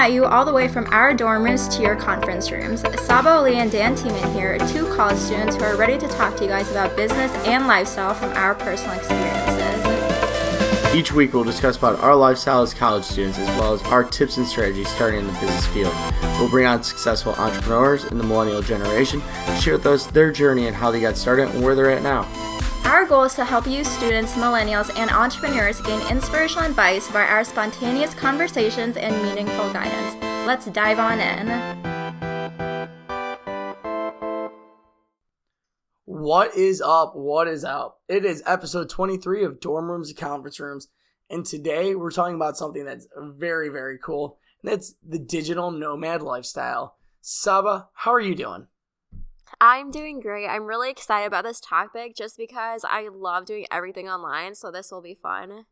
at you all the way from our dorm rooms to your conference rooms. Sabah and Dan Teeman here, two college students who are ready to talk to you guys about business and lifestyle from our personal experiences. Each week we'll discuss about our lifestyle as college students as well as our tips and strategies starting in the business field. We'll bring on successful entrepreneurs in the millennial generation to share with us their journey and how they got started and where they're at now. Our goal is to help you students, millennials, and entrepreneurs gain inspirational advice via our spontaneous conversations and meaningful guidance. Let's dive on in. What is up? What is up? It is episode 23 of Dorm Rooms and Conference Rooms, and today we're talking about something that's very, very cool, and that's the digital nomad lifestyle. Sabah, how are you doing? I'm doing great. I'm really excited about this topic just because I love doing everything online, so this will be fun.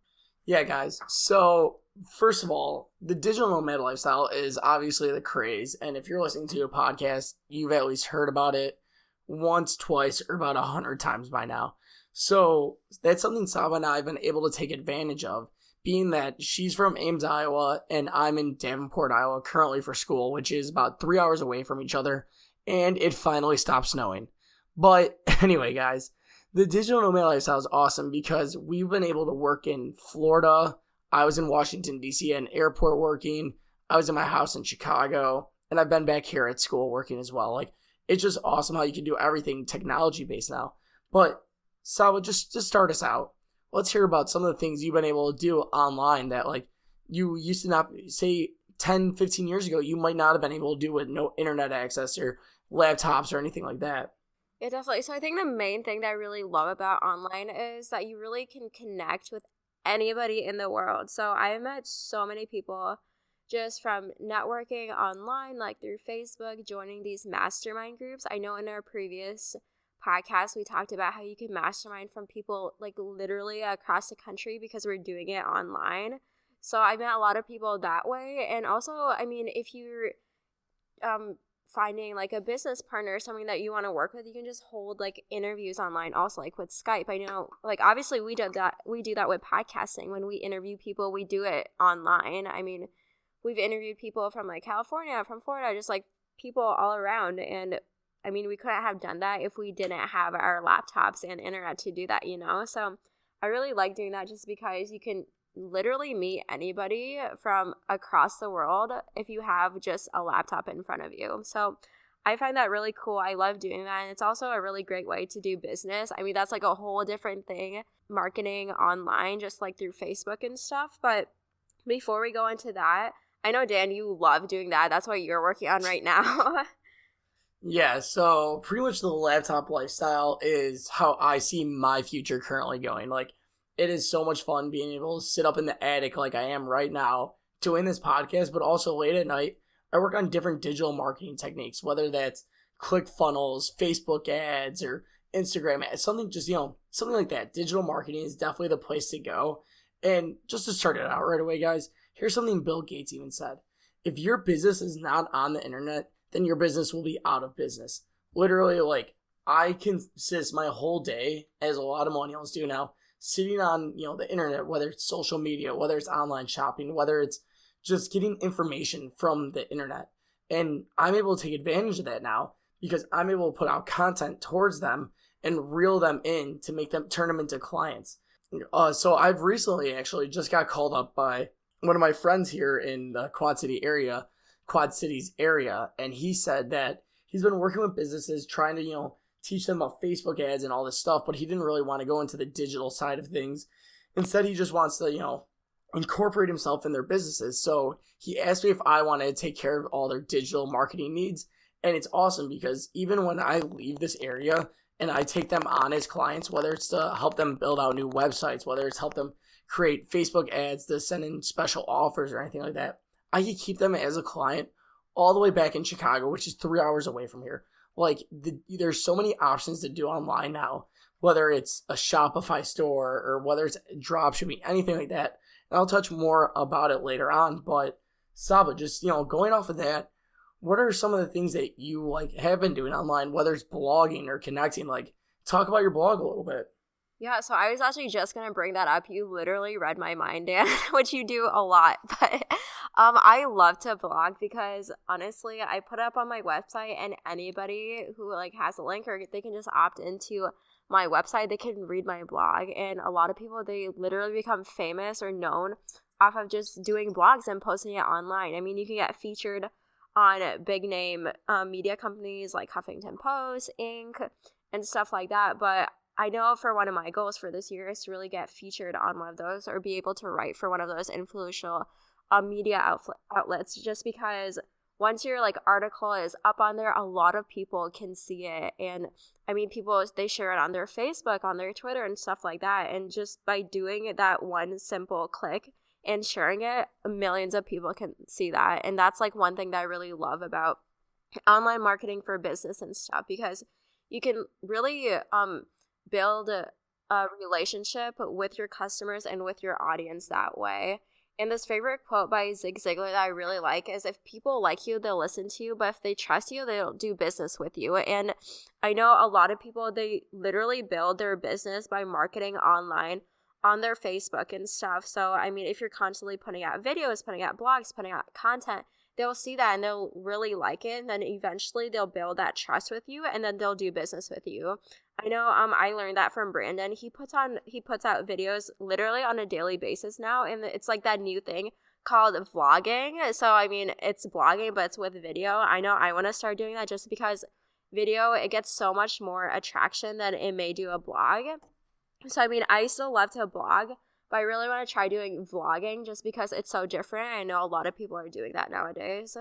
Yeah, guys. So, first of all, the digital nomad lifestyle is obviously the craze, and if you're listening to a podcast, you've at least heard about it once, twice, or about 100 times by now. So, that's something Sabah and I have been able to take advantage of, being that she's from Ames, Iowa, and I'm in Davenport, Iowa, currently for school, which is about 3 hours away from each other. And it finally stopped snowing. But anyway, guys, the digital nomad lifestyle is awesome because we've been able to work in Florida. I was in Washington, D.C. at an airport working. I was in my house in Chicago. And I've been back here at school working as well. Like, it's just awesome how you can do everything technology-based now. But, Sabah, just to start us out, let's hear about some of the things you've been able to do online that, like, you used to not, say, 10, 15 years ago, you might not have been able to do with no internet access or laptops or anything like that. Yeah, definitely. So I think the main thing that I really love about online is that you really can connect with anybody in the world. So I've met so many people just from networking online, like through Facebook, joining these mastermind groups. I know in our previous podcast, we talked about how you can mastermind from people like literally across the country because we're doing it online. So I met a lot of people that way. And also, I mean, if you're finding like a business partner or something that you want to work with, you can just hold like interviews online also, like with Skype. I know, like, obviously we do that with podcasting. When we interview people, we do it online. I mean, we've interviewed people from like California, from Florida, just like people all around. And I mean, we couldn't have done that if we didn't have our laptops and internet to do that, you know? So I really like doing that just because you can literally meet anybody from across the world if you have just a laptop in front of you. So I find that really cool. I love doing that. And it's also a really great way to do business. I mean, that's like a whole different thing, marketing online, just like through Facebook and stuff. But before we go into that, I know, Dan, you love doing that. That's what you're working on right now. Yeah, so pretty much the laptop lifestyle is how I see my future currently going. Like, it is so much fun being able to sit up in the attic like I am right now doing this podcast, but also late at night, I work on different digital marketing techniques, whether that's ClickFunnels, Facebook ads, or Instagram ads, something just, something like that. Digital marketing is definitely the place to go. And just to start it out right away, guys, here's something Bill Gates even said. If your business is not on the internet, then your business will be out of business. Literally, like, I consist my whole day, as a lot of millennials do now, sitting on, the internet, whether it's social media, whether it's online shopping, whether it's just getting information from the internet. And I'm able to take advantage of that now because I'm able to put out content towards them and reel them in to make them turn them into clients. So I've recently actually just got called up by one of my friends here in the Quad Cities area, and he said that he's been working with businesses trying to, teach them about Facebook ads and all this stuff, but he didn't really want to go into the digital side of things. Instead, he just wants to, incorporate himself in their businesses. So he asked me if I wanted to take care of all their digital marketing needs. And it's awesome because even when I leave this area and I take them on as clients, whether it's to help them build out new websites, whether it's help them create Facebook ads to send in special offers or anything like that, I can keep them as a client all the way back in Chicago, which is 3 hours away from here. Like, there's so many options to do online now, whether it's a Shopify store or whether it's drop shipping, anything like that. And I'll touch more about it later on. But Sabah, just, going off of that, what are some of the things that you have been doing online, whether it's blogging or connecting? Like, talk about your blog a little bit. Yeah, so I was actually just going to bring that up. You literally read my mind, Dan, which you do a lot. But I love to blog because honestly, I put it up on my website, and anybody who like has a link, or they can just opt into my website, they can read my blog. And a lot of people, they literally become famous or known off of just doing blogs and posting it online. I mean, you can get featured on big name media companies like Huffington Post, Inc., and stuff like that. But I know for one of my goals for this year is to really get featured on one of those, or be able to write for one of those influential media outlets, just because once your like article is up on there, a lot of people can see it. And I mean, people, they share it on their Facebook, on their Twitter, and stuff like that. And just by doing that one simple click and sharing it, millions of people can see that. And that's like one thing that I really love about online marketing for business and stuff, because you can really build a relationship with your customers and with your audience that way. And this favorite quote by Zig Ziglar that I really like is, if people like you, they'll listen to you, but if they trust you, they'll do business with you. And I know a lot of people, they literally build their business by marketing online on their Facebook and stuff. So, I mean, if you're constantly putting out videos, putting out blogs, putting out content, they'll see that and they'll really like it. And then eventually they'll build that trust with you, and then they'll do business with you. I know I learned that from Brandon. He puts out videos literally on a daily basis now, and it's like that new thing called vlogging. So I mean, it's blogging, but it's with video. I know I want to start doing that, just because video, it gets so much more attraction than it may do a blog. So I mean, I still love to blog, but I really want to try doing vlogging just because it's so different. I know a lot of people are doing that nowadays.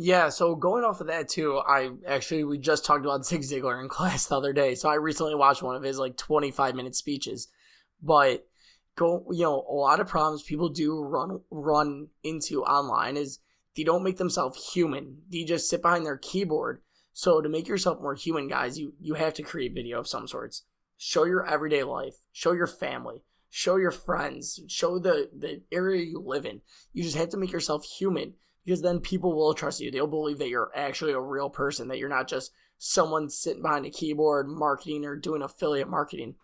Yeah, so going off of that too, we just talked about Zig Ziglar in class the other day. So I recently watched one of his like 25-minute speeches. But a lot of problems people do run into online is they don't make themselves human. They just sit behind their keyboard. So to make yourself more human, guys, you have to create video of some sorts. Show your everyday life, show your family, show your friends, show the area you live in. You just have to make yourself human, because then people will trust you. They'll believe that you're actually a real person, that you're not just someone sitting behind a keyboard marketing or doing affiliate marketing.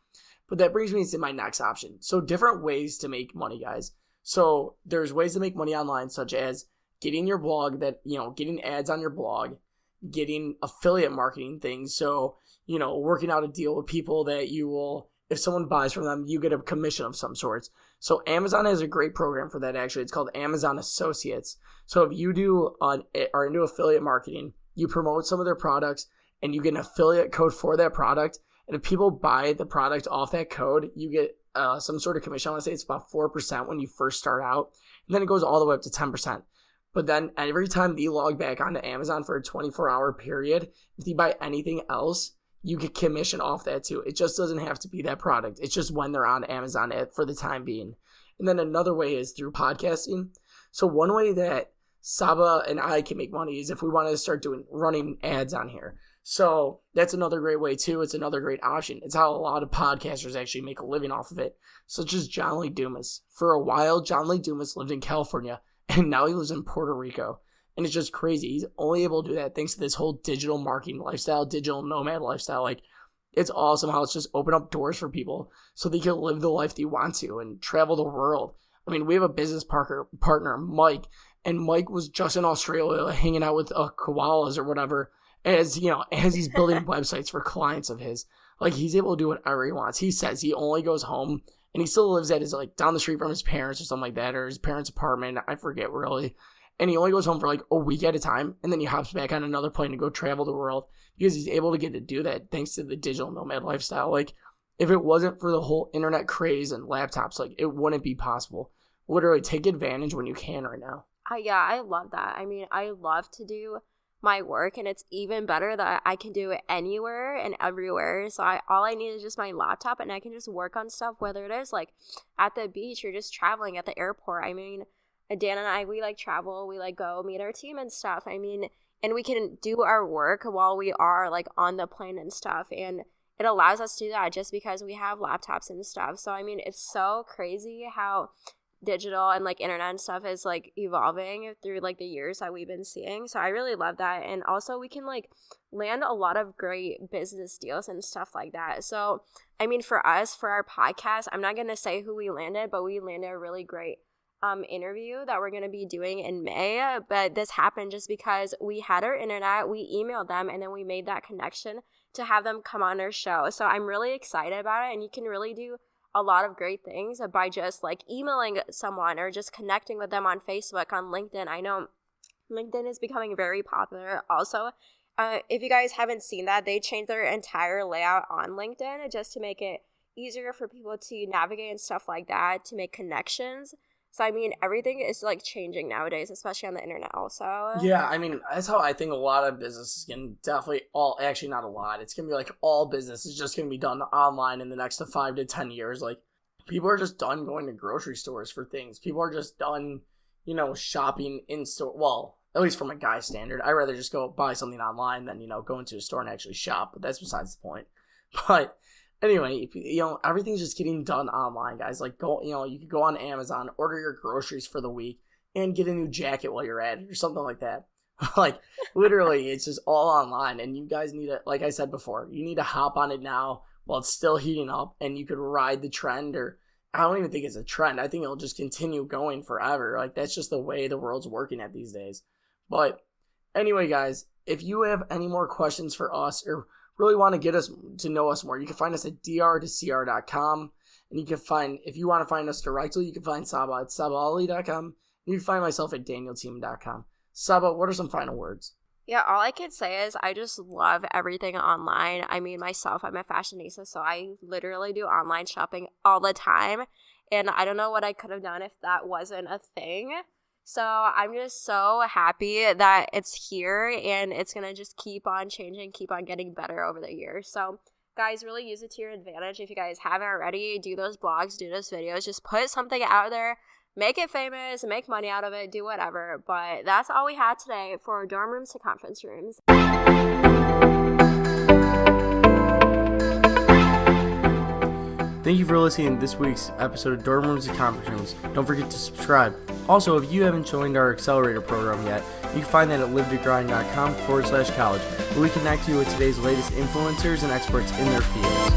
But that brings me to my next option. So different ways to make money, guys. So there's ways to make money online, such as getting your blog getting ads on your blog, getting affiliate marketing things. So, working out a deal with people that you will, if someone buys from them, you get a commission of some sorts. So Amazon has a great program for that, actually. It's called Amazon Associates. So if you are into affiliate marketing, you promote some of their products and you get an affiliate code for that product. And if people buy the product off that code, you get some sort of commission. I want to say it's about 4% when you first start out. And then it goes all the way up to 10%. But then every time they log back onto Amazon for a 24-hour period, if they buy anything else, you get commission off that too. It just doesn't have to be that product. It's just when they're on Amazon for the time being. And then another way is through podcasting. So one way that Sabah and I can make money is if we wanted to start running ads on here. So that's another great way too. It's another great option. It's how a lot of podcasters actually make a living off of it. Such as John Lee Dumas. For a while, John Lee Dumas lived in California, and now he lives in Puerto Rico. And it's just crazy. He's only able to do that thanks to this whole digital marketing lifestyle, digital nomad lifestyle. Like, it's awesome how it's just opened up doors for people so they can live the life they want to and travel the world. I mean, we have a business partner, Mike, and Mike was just in Australia hanging out with koalas or whatever, as he's building websites for clients of his. Like, he's able to do whatever he wants. He says he only goes home, and he still lives at his, like, down the street from his parents or something like that, or his parents' apartment. I forget really. And he only goes home for like a week at a time, and then he hops back on another plane to go travel the world, because he's able to get to do that thanks to the digital nomad lifestyle. Like, if it wasn't for the whole internet craze and laptops, like, it wouldn't be possible. Literally, take advantage when you can right now. Yeah, I love that. I mean, I love to do my work, and it's even better that I can do it anywhere and everywhere. So all I need is just my laptop, and I can just work on stuff, whether it is like at the beach or just traveling at the airport. I mean, Dan and I, we like travel, we like go meet our team and stuff. I mean, and we can do our work while we are like on the plane and stuff. And it allows us to do that just because we have laptops and stuff. So, I mean, it's so crazy how digital and like internet and stuff is like evolving through like the years that we've been seeing. So I really love that. And also we can like land a lot of great business deals and stuff like that. So, I mean, for us, for our podcast, I'm not going to say who we landed, but we landed a really great interview that we're going to be doing in May, but this happened just because we had our internet, we emailed them, and then we made that connection to have them come on our show. So I'm really excited about it, and you can really do a lot of great things by just like emailing someone or just connecting with them on Facebook, on LinkedIn. I know LinkedIn is becoming very popular also. If you guys haven't seen that, they changed their entire layout on LinkedIn just to make it easier for people to navigate and stuff like that, to make connections. So, I mean, everything is, like, changing nowadays, especially on the internet also. Yeah, I mean, that's how I think a lot of businesses can definitely actually not a lot. It's going to be like all business is just going to be done online in the next 5 to 10 years. Like, people are just done going to grocery stores for things. People are just done, shopping in store. Well, at least from a guy standard. I'd rather just go buy something online than, go into a store and actually shop. But that's besides the point. But anyway, everything's just getting done online, guys. Like, you could go on Amazon, order your groceries for the week, and get a new jacket while you're at it or something like that. Like, literally, it's just all online. And you guys need to, like I said before, you need to hop on it now while it's still heating up, and you could ride the trend. Or I don't even think it's a trend. I think it'll just continue going forever. Like, that's just the way the world's working at these days. But anyway, guys, if you have any more questions for us or really want to get us to know us more, you can find us at dr2cr.com. And you can find, if you want to find us directly, you can find Sabah at sabahali.com. You can find myself at danielteam.com. Sabah, what are some final words? Yeah, all I could say is I just love everything online. I mean, myself, I'm a fashionista, so I literally do online shopping all the time. And I don't know what I could have done if that wasn't a thing. So I'm just so happy that it's here, and it's going to just keep on changing, keep on getting better over the years. So guys, really use it to your advantage. If you guys haven't already, do those blogs, do those videos, just put something out there, make it famous, make money out of it, do whatever. But that's all we had today for dorm rooms to conference rooms. Thank you for listening to this week's episode of Dorm Rooms and Conference Rooms. Don't forget to subscribe. Also, if you haven't joined our accelerator program yet, you can find that at livetogrind.com/college, where we connect you with today's latest influencers and experts in their fields.